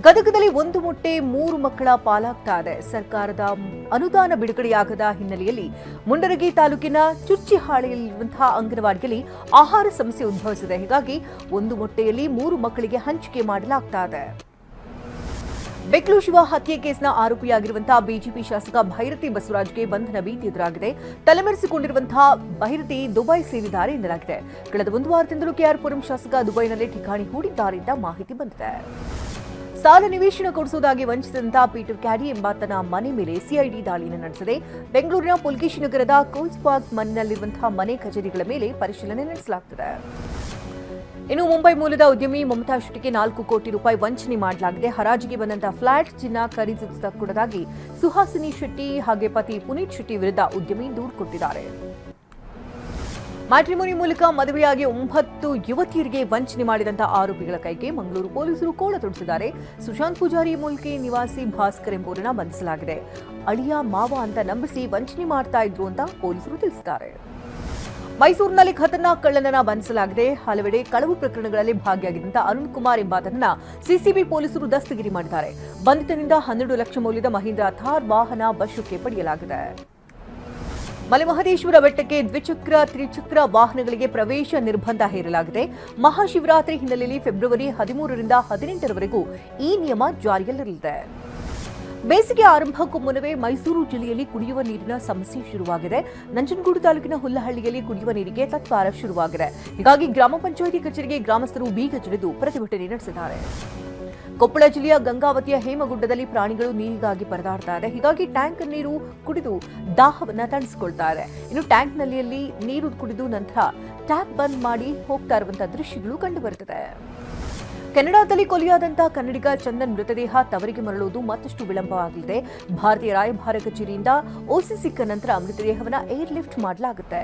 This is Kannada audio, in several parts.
ಗದಗದಲ್ಲಿ ಒಂದು ಮೊಟ್ಟೆ 3 ಮಕ್ಕಳ ಪಾಲಾಗ್ತಾ ಇದೆ. ಸರ್ಕಾರದ ಅನುದಾನ ಬಿಡುಗಡೆಯಾಗದ ಹಿನ್ನೆಲೆಯಲ್ಲಿ ಮುಂಡರಗಿ ತಾಲೂಕಿನ ಚುರ್ಚಿಹಾಳಿಯಲ್ಲಿರುವಂತಹ ಅಂಗನವಾಡಿಯಲ್ಲಿ ಆಹಾರ ಸಮಸ್ಯೆ ಉದ್ಭವಿಸಿದೆ. ಹೀಗಾಗಿ ಒಂದು ಮೊಟ್ಟೆಯಲ್ಲಿ 3 ಮಕ್ಕಳಿಗೆ ಹಂಚಿಕೆ ಮಾಡಲಾಗ್ತಾ ಇದೆ. ಬೆಕ್ಲು ಶಿವ ಹತ್ಯೆ ಕೇಸ್ನ ಆರೋಪಿಯಾಗಿರುವಂತಹ ಬಿಜೆಪಿ ಶಾಸಕ ಭೈರತಿ ಬಸವರಾಜ್ಗೆ ಬಂಧನ ಭೀತಿ ಎದುರಾಗಿದೆ. ತಲೆಮರೆಸಿಕೊಂಡಿರುವಂತಹ ಭೈರತಿ ದುಬೈ ಸೇರಿದ್ದಾರೆ ಎನ್ನಲಾಗಿದೆ. ಕಳೆದ ಒಂದು ವಾರದಿಂದಲೂ ಕೆಆರ್ಪುರಂ ಶಾಸಕ ದುಬೈನಲ್ಲಿ ಠಿಕಾಣಿ ಹೂಡಿದ್ದಾರೆ ಅಂತ ಮಾಹಿತಿ ಬಂದಿದೆ. ಸಾಲ ನಿವೇಶನ ಕೊಡಿಸುವುದಾಗಿ ವಂಚಿಸಿದಂತಹ ಪೀಟರ್ ಕ್ಯಾಡಿ ಎಂಬಾತನ ಮನೆ ಮೇಲೆ ಸಿಐಡಿ ದಾಳಿಯನ್ನು ನಡೆಸಿದೆ. ಬೆಂಗಳೂರಿನ ಪುಲ್ಕೇಶಿ ನಗರದ ಕೋಲ್ಸ್ ಪಾರ್ಕ್ ಮನೆಯಲ್ಲಿರುವಂತಹ ಮನೆ ಕಚೇರಿಗಳ ಮೇಲೆ ಪರಿಶೀಲನೆ ನಡೆಸಲಾಗುತ್ತದೆ. ಇನ್ನು ಮುಂಬೈ ಮೂಲದ ಉದ್ಯಮಿ ಮಮತಾ ಶೆಟ್ಟಿಗೆ 4 ಕೋಟಿ ರೂಪಾಯಿ ವಂಚನೆ ಮಾಡಲಾಗಿದೆ. ಹರಾಜಿಗೆ ಬಂದಂತಹ ಫ್ಲಾಟ್ ಚಿನ್ನ ಖರೀದಿಸக்கூಡದಾಗಿ ಸುಹಾಸಿನಿ ಶೆಟ್ಟಿ ಹಾಗೆ ಪತಿ ಪುನೀತ್ ಶೆಟ್ಟಿ ವಿರುದ್ಧ ಉದ್ಯಮಿ ದೂರು ಕೊಟ್ಟಿದ್ದಾರೆ. ಮ್ಯಾಟ್ರಿಮೋನಿ ಮೂಲಕ ಮದುವೆಯಾಗಿ 9 ಯುವತಿಯರಿಗೆ ವಂಚನೆ ಮಾಡಿದಂತಹ ಆರೋಪಿಗಳ ಕೈಗೆ ಮಂಗಳೂರು ಪೊಲೀಸರು ಕೋಳ ತೊಡಿಸಿದ್ದಾರೆ. ಸುಶಾಂತ್ ಪೂಜಾರಿ ಮುಲ್ಕಿ ನಿವಾಸಿ ಭಾಸ್ಕರ್ ಎಂಬುವರನ್ನ ಬಂಧಿಸಲಾಗಿದೆ. ಅಳಿಯ ಮಾವ ಅಂತ ನಂಬಿಸಿ ವಂಚನೆ ಮಾಡ್ತಾ ಇದ್ರು ಅಂತ ಪೊಲೀಸರು ತಿಳಿಸಿದ್ದಾರೆ. ಮೈಸೂರಿನಲ್ಲಿ ಖತರ್ನಾಕ್ ಕಳ್ಳನನ್ನ ಬಂಧಿಸಲಾಗಿದೆ. ಹಲವೆಡೆ ಕಳವು ಪ್ರಕರಣಗಳಲ್ಲಿ ಭಾಗಿಯಾಗಿದ್ದಂತಹ ಅರುಣ್ ಕುಮಾರ್ ಎಂಬಾತನನ್ನ ಸಿಸಿಬಿ ಪೊಲೀಸರು ದಸ್ತಗಿರಿ ಮಾಡಿದ್ದಾರೆ. ಬಂಧಿತನಿಂದ 12 ಲಕ್ಷ ಮೌಲ್ಯದ ಮಹೀಂದ್ರ ಥಾರ್ ವಾಹನ ವಶಕ್ಕೆ ಪಡೆಯಲಾಗಿದೆ. ಮಲೆಮಹದೇಶ್ವರ ಬೆಟ್ಟಕ್ಕೆ ದ್ವಿಚಕ್ರ ತ್ರಿಚಕ್ರ ವಾಹನಗಳಿಗೆ ಪ್ರವೇಶ ನಿರ್ಬಂಧ ಹೇರಲಾಗಿದೆ. ಮಹಾಶಿವರಾತ್ರಿ ಹಿನ್ನೆಲೆಯಲ್ಲಿ ಫೆಬ್ರವರಿ 13ರಿಂದ 18ರವರೆಗೂ ಈ ನಿಯಮ ಜಾರಿಯಲ್ಲಿರಲಿದೆ. ಬೇಸಿಗೆ ಆರಂಭಕ್ಕೂ ಮುನ್ನವೇ ಮೈಸೂರು ಜಿಲ್ಲೆಯಲ್ಲಿ ಕುಡಿಯುವ ನೀರಿನ ಸಮಸ್ಯೆ ಶುರುವಾಗಿದೆ. ನಂಜನಗೂಡು ತಾಲೂಕಿನ ಹುಲ್ಲಹಳ್ಳಿಯಲ್ಲಿ ಕುಡಿಯುವ ನೀರಿಗೆ ತತ್ವಾರ ಶುರುವಾಗಿದೆ. ಹೀಗಾಗಿ ಗ್ರಾಮ ಪಂಚಾಯಿತಿ ಕಚೇರಿಗೆ ಗ್ರಾಮಸ್ಥರು ಬೀಗ ಜಡಿದು ಪ್ರತಿಭಟನೆ ನಡೆಸಿದ್ದಾರೆ. ಕೊಪ್ಪಳ ಜಿಲ್ಲೆಯ ಗಂಗಾವತಿಯ ಹೇಮಗುಡ್ಡದಲ್ಲಿ ಪ್ರಾಣಿಗಳು ನೀರಿಗಾಗಿ ಪರದಾಡ್ತಾ ಇದೆ. ಹೀಗಾಗಿ ಟ್ಯಾಂಕ್ ನೀರು ಕುಡಿದು ದಾಹವನ್ನ ತಣಿಸಿಕೊಳ್ತಾ ಇದೆ. ಇನ್ನು ಟ್ಯಾಂಕ್ನಲ್ಲಿ ನೀರು ಕುಡಿದು ನಂತರ ಟ್ಯಾಪ್ ಬಂದ್ ಮಾಡಿ ಹೋಗ್ತಾ ಇರುವಂತಹ ದೃಶ್ಯಗಳು ಕಂಡುಬರುತ್ತದೆ. ಕೆನಡಾದಲ್ಲಿ ಕೊಲೆಯಾದಂತಹ ಕನ್ನಡಿಗ ಚಂದನ್ ಮೃತದೇಹ ತವರಿಗೆ ಮರಳುವುದು ಮತ್ತಷ್ಟು ವಿಳಂಬವಾಗಲಿದೆ. ಭಾರತೀಯ ರಾಯಭಾರ ಕಚೇರಿಯಿಂದ ಓಸಿ ಸಿಕ್ಕ ನಂತರ ಮೃತದೇಹವನ್ನು ಏರ್ ಲಿಫ್ಟ್ ಮಾಡಲಾಗುತ್ತೆ.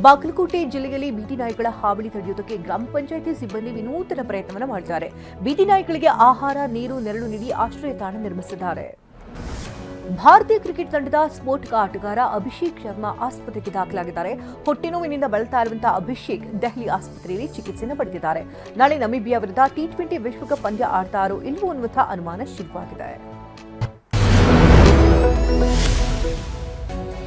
ಬಾಗಲಕೋಟೆ ಜಿಲ್ಲೆಯಲ್ಲಿ ಬೀದಿ ನಾಯಿಗಳ ಹಾವಳಿ ತಡೆಯುವುದಕ್ಕೆ ಗ್ರಾಮ ಪಂಚಾಯಿತಿ ಸಿಬ್ಬಂದಿ ವಿನೂತನ ಪ್ರಯತ್ನವನ್ನು ಮಾಡಿದ್ದಾರೆ. ಬೀದಿ ನಾಯಿಗಳಿಗೆ ಆಹಾರ, ನೀರು, ನೆರಳು ನೀಡಿ ಆಶ್ರಯ ತಾಣ ನಿರ್ಮಿಸಿದ್ದಾರೆ. ಭಾರತೀಯ ಕ್ರಿಕೆಟ್ ತಂಡದ ಸ್ಫೋಟಕ ಆಟಗಾರ ಅಭಿಷೇಕ್ ಶರ್ಮಾ ಆಸ್ಪತ್ರೆಗೆ ದಾಖಲಾಗಿದ್ದಾರೆ. ಹೊಟ್ಟೆ ನೋವಿನಿಂದ ಬಳಲ್ತಾ ಇರುವಂತಹ ಅಭಿಷೇಕ್ ದೆಹಲಿ ಆಸ್ಪತ್ರೆಯಲ್ಲಿ ಚಿಕಿತ್ಸೆಯನ್ನು ಪಡೆದಿದ್ದಾರೆ. ನಾಳೆ ನಮೀಬಿಯಾ ವಿರುದ್ಧ T20 ವಿಶ್ವಕಪ್ ಪಂದ್ಯ ಆಡ್ತಾರೋ ಇಲ್ವೋ ಅನ್ನುವಂತಹ ಅನುಮಾನ ಶುರುವಾಗಿದೆ.